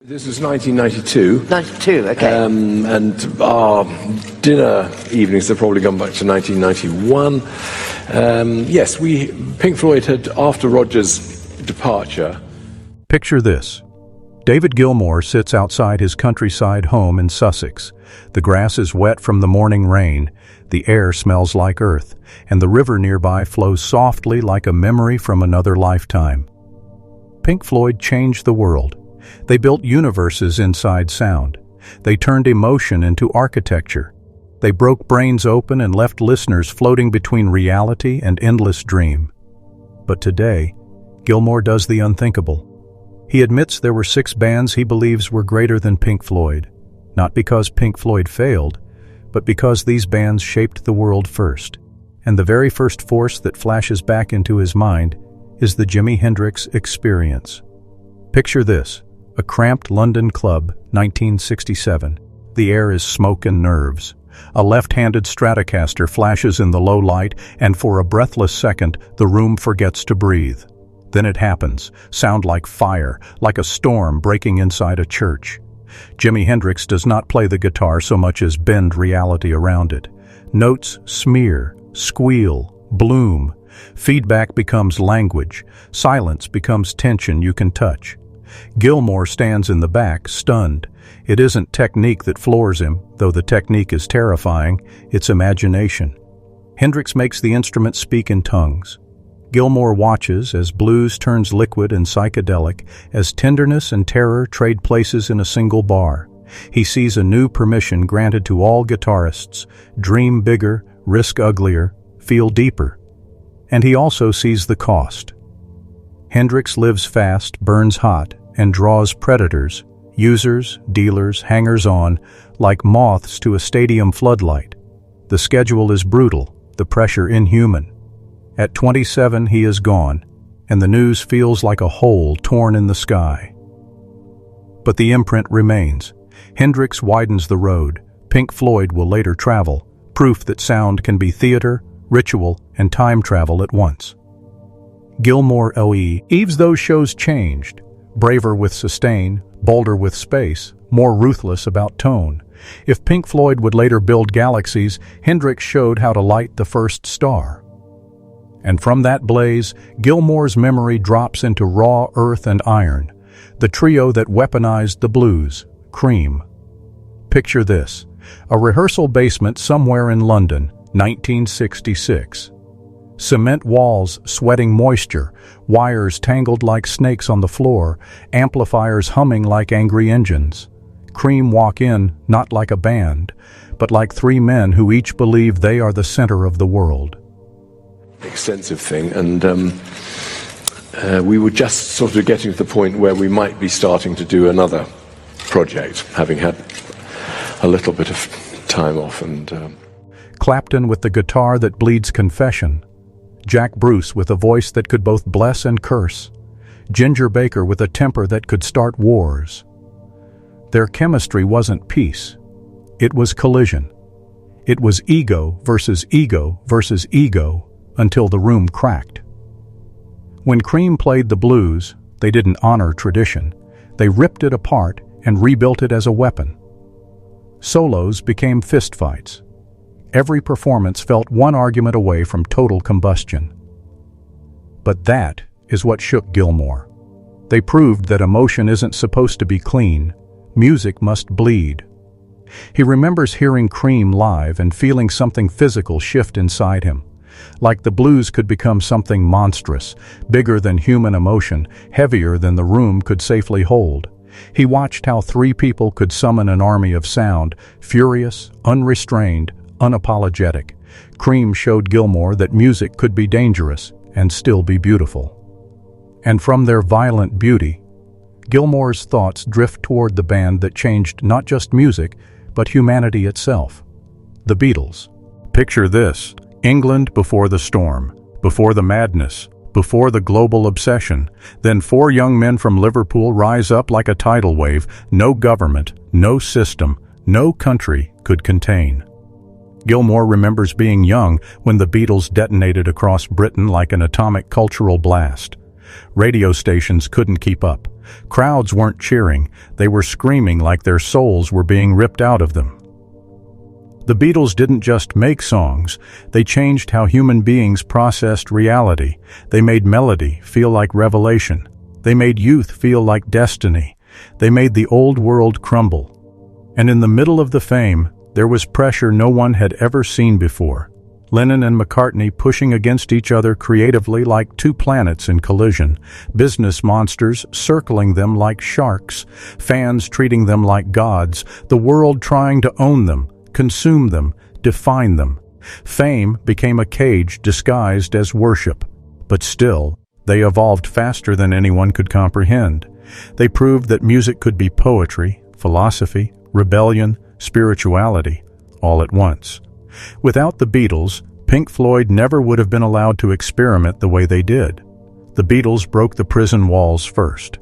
This was 1992. 92, okay. And our dinner evenings have probably gone back to 1991. Yes, Pink Floyd had, after Roger's departure. Picture this. David Gilmour sits outside his countryside home in Sussex. The grass is wet from the morning rain, the air smells like earth, and the river nearby flows softly like a memory from another lifetime. Pink Floyd changed the world. They built universes inside sound. They turned emotion into architecture. They broke brains open and left listeners floating between reality and endless dream. But today, Gilmour does the unthinkable. He admits there were 6 bands he believes were greater than Pink Floyd, not because Pink Floyd failed, but because these bands shaped the world first. And the very first force that flashes back into his mind is the Jimi Hendrix Experience. Picture this. A cramped London club, 1967. The air is smoke and nerves. A left-handed Stratocaster flashes in the low light, and for a breathless second, the room forgets to breathe. Then it happens, sound like fire, like a storm breaking inside a church. Jimi Hendrix does not play the guitar so much as bend reality around it. Notes smear, squeal, bloom. Feedback becomes language. Silence becomes tension you can touch. Gilmour stands in the back, stunned. It isn't technique that floors him, though the technique is terrifying, it's imagination. Hendrix makes the instrument speak in tongues. Gilmour watches as blues turns liquid and psychedelic, as tenderness and terror trade places in a single bar. He sees a new permission granted to all guitarists: dream bigger, risk uglier, feel deeper. And he also sees the cost. Hendrix lives fast, burns hot, and draws predators, users, dealers, hangers-on, like moths to a stadium floodlight. The schedule is brutal, the pressure inhuman. At 27, he is gone, and the news feels like a hole torn in the sky. But the imprint remains. Hendrix widens the road. Pink Floyd will later travel, proof that sound can be theater, ritual, and time travel at once. Gilmour Eves those shows changed. Braver with sustain, bolder with space, more ruthless about tone. If Pink Floyd would later build galaxies, Hendrix showed how to light the first star. And from that blaze, Gilmour's memory drops into raw earth and iron, the trio that weaponized the blues, Cream. Picture this, a rehearsal basement somewhere in London, 1966. Cement walls sweating moisture, wires tangled like snakes on the floor, amplifiers humming like angry engines. Cream walk in, not like a band, but like 3 men who each believe they are the center of the world. Extensive thing, and we were just sort of getting to the point where we might be starting to do another project, having had a little bit of time off. And Clapton with the guitar that bleeds confession. Jack Bruce with a voice that could both bless and curse. Ginger Baker with a temper that could start wars. Their chemistry wasn't peace. It was collision. It was ego versus ego versus ego until the room cracked. When Cream played the blues, they didn't honor tradition. They ripped it apart and rebuilt it as a weapon. Solos became fistfights. Every performance felt one argument away from total combustion. But that is what shook Gilmour. They proved that emotion isn't supposed to be clean. Music must bleed. He remembers hearing Cream live and feeling something physical shift inside him. Like the blues could become something monstrous, bigger than human emotion, heavier than the room could safely hold. He watched how 3 people could summon an army of sound, furious, unrestrained, unapologetic. Cream showed Gilmour that music could be dangerous and still be beautiful. And from their violent beauty, Gilmour's thoughts drift toward the band that changed not just music, but humanity itself. The Beatles. Picture this, England before the storm, before the madness, before the global obsession. Then 4 young men from Liverpool rise up like a tidal wave no government, no system, no country could contain. Gilmour remembers being young when the Beatles detonated across Britain like an atomic cultural blast. Radio stations couldn't keep up. Crowds weren't cheering, they were screaming like their souls were being ripped out of them. The Beatles didn't just make songs, they changed how human beings processed reality. They made melody feel like revelation. They made youth feel like destiny. They made the old world crumble. And in the middle of the fame, there was pressure no one had ever seen before. Lennon and McCartney pushing against each other creatively like two planets in collision, business monsters circling them like sharks, fans treating them like gods, the world trying to own them, consume them, define them. Fame became a cage disguised as worship, but still, they evolved faster than anyone could comprehend. They proved that music could be poetry, philosophy, rebellion, spirituality, all at once. Without the Beatles, Pink Floyd never would have been allowed to experiment the way they did. The Beatles broke the prison walls first.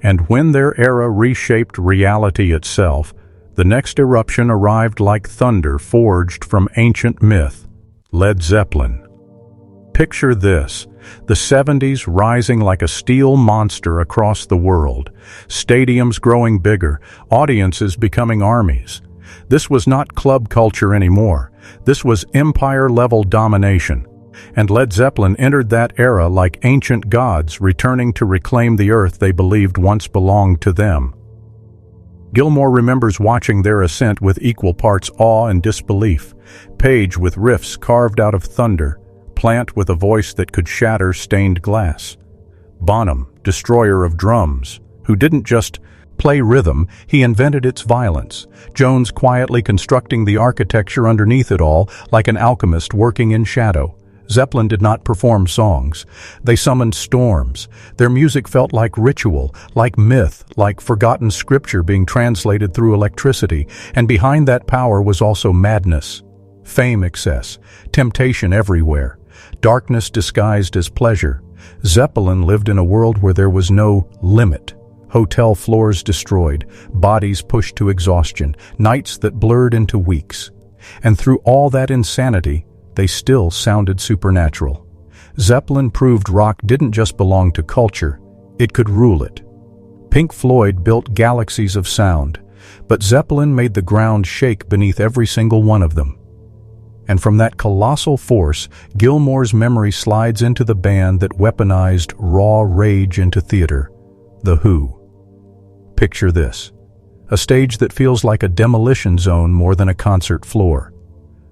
And when their era reshaped reality itself, the next eruption arrived like thunder forged from ancient myth: Led Zeppelin. Picture this, the 70s rising like a steel monster across the world, stadiums growing bigger, audiences becoming armies. This was not club culture anymore. This was empire-level domination. And Led Zeppelin entered that era like ancient gods returning to reclaim the earth they believed once belonged to them. Gilmour remembers watching their ascent with equal parts awe and disbelief. Page with riffs carved out of thunder, Plant with a voice that could shatter stained glass. Bonham, destroyer of drums, who didn't just play rhythm, he invented its violence. Jones quietly constructing the architecture underneath it all, like an alchemist working in shadow. Zeppelin did not perform songs. They summoned storms. Their music felt like ritual, like myth, like forgotten scripture being translated through electricity, and behind that power was also madness. Fame excess, temptation everywhere, darkness disguised as pleasure. Zeppelin lived in a world where there was no limit. Hotel floors destroyed, bodies pushed to exhaustion, nights that blurred into weeks. And through all that insanity, they still sounded supernatural. Zeppelin proved rock didn't just belong to culture, it could rule it. Pink Floyd built galaxies of sound, but Zeppelin made the ground shake beneath every single one of them. And from that colossal force, Gilmour's memory slides into the band that weaponized raw rage into theater, The Who. Picture this, a stage that feels like a demolition zone more than a concert floor.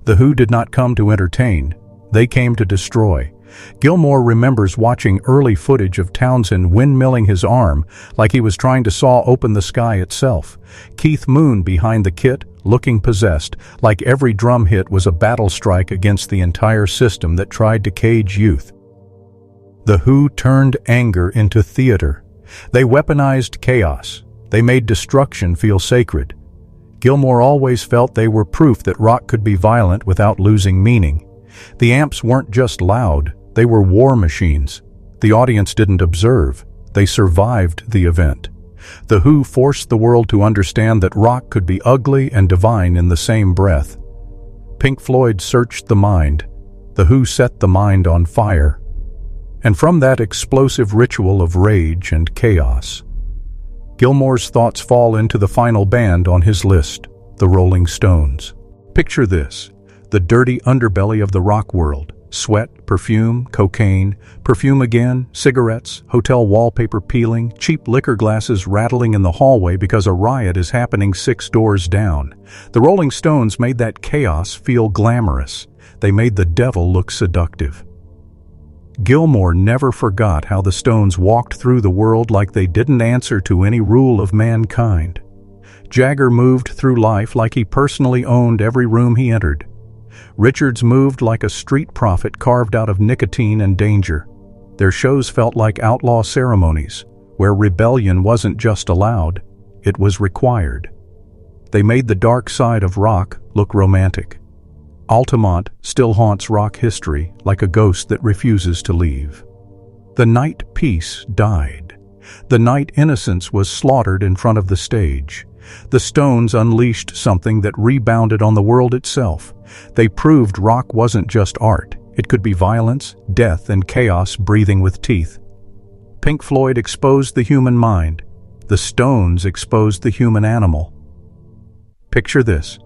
The Who did not come to entertain, they came to destroy. Gilmour remembers watching early footage of Townsend windmilling his arm like he was trying to saw open the sky itself. Keith Moon behind the kit, looking possessed, like every drum hit was a battle strike against the entire system that tried to cage youth. The Who turned anger into theater. They weaponized chaos. They made destruction feel sacred. Gilmour always felt they were proof that rock could be violent without losing meaning. The amps weren't just loud, they were war machines. The audience didn't observe, they survived the event. The Who forced the world to understand that rock could be ugly and divine in the same breath. Pink Floyd searched the mind. The Who set the mind on fire. And from that explosive ritual of rage and chaos, Gilmour's thoughts fall into the final band on his list, the Rolling Stones. Picture this, the dirty underbelly of the rock world. Sweat, perfume, cocaine, perfume again, cigarettes, hotel wallpaper peeling, cheap liquor glasses rattling in the hallway because a riot is happening 6 doors down. The Rolling Stones made that chaos feel glamorous. They made the devil look seductive. Gilmour never forgot how the Stones walked through the world like they didn't answer to any rule of mankind. Jagger moved through life like he personally owned every room he entered. Richards moved like a street prophet carved out of nicotine and danger. Their shows felt like outlaw ceremonies, where rebellion wasn't just allowed, it was required. They made the dark side of rock look romantic. Altamont still haunts rock history like a ghost that refuses to leave. The night peace died. The night innocence was slaughtered in front of the stage. The Stones unleashed something that rebounded on the world itself. They proved rock wasn't just art. It could be violence, death, and chaos breathing with teeth. Pink Floyd exposed the human mind. The Stones exposed the human animal. Picture this.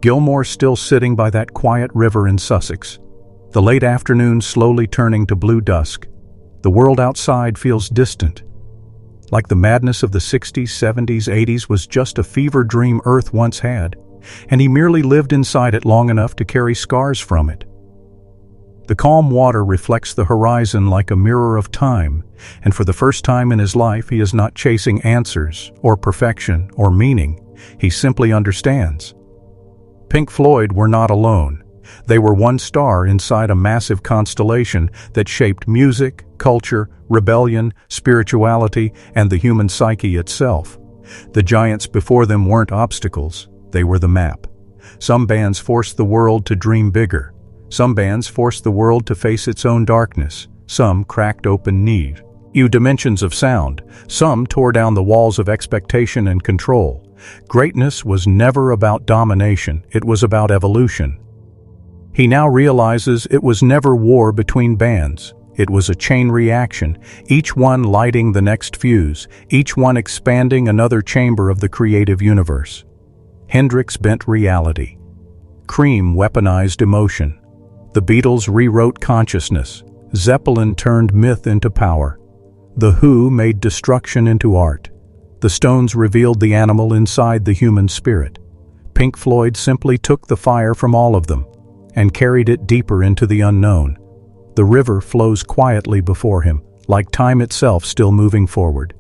Gilmour still sitting by that quiet river in Sussex. The late afternoon slowly turning to blue dusk. The world outside feels distant. Like the madness of the 60s, 70s, 80s was just a fever dream Earth once had, and he merely lived inside it long enough to carry scars from it. The calm water reflects the horizon like a mirror of time, and for the first time in his life he is not chasing answers, or perfection, or meaning. He simply understands. Pink Floyd were not alone. They were one star inside a massive constellation that shaped music, culture, rebellion, spirituality, and the human psyche itself. The giants before them weren't obstacles, they were the map. Some bands forced the world to dream bigger. Some bands forced the world to face its own darkness. Some cracked open new dimensions of sound. Some tore down the walls of expectation and control. Greatness was never about domination, it was about evolution. He now realizes it was never war between bands. It was a chain reaction, each one lighting the next fuse, each one expanding another chamber of the creative universe. Hendrix bent reality. Cream weaponized emotion. The Beatles rewrote consciousness. Zeppelin turned myth into power. The Who made destruction into art. The Stones revealed the animal inside the human spirit. Pink Floyd simply took the fire from all of them and carried it deeper into the unknown. The river flows quietly before him, like time itself still moving forward.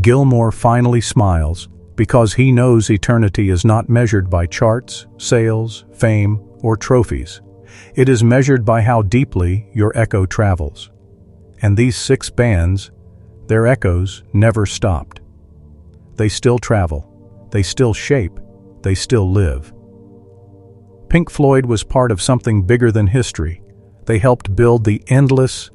Gilmour finally smiles, because he knows eternity is not measured by charts, sales, fame, or trophies. It is measured by how deeply your echo travels. And these 6 bands, their echoes never stopped. They still travel, they still shape, they still live. Pink Floyd was part of something bigger than history. They helped build the endless,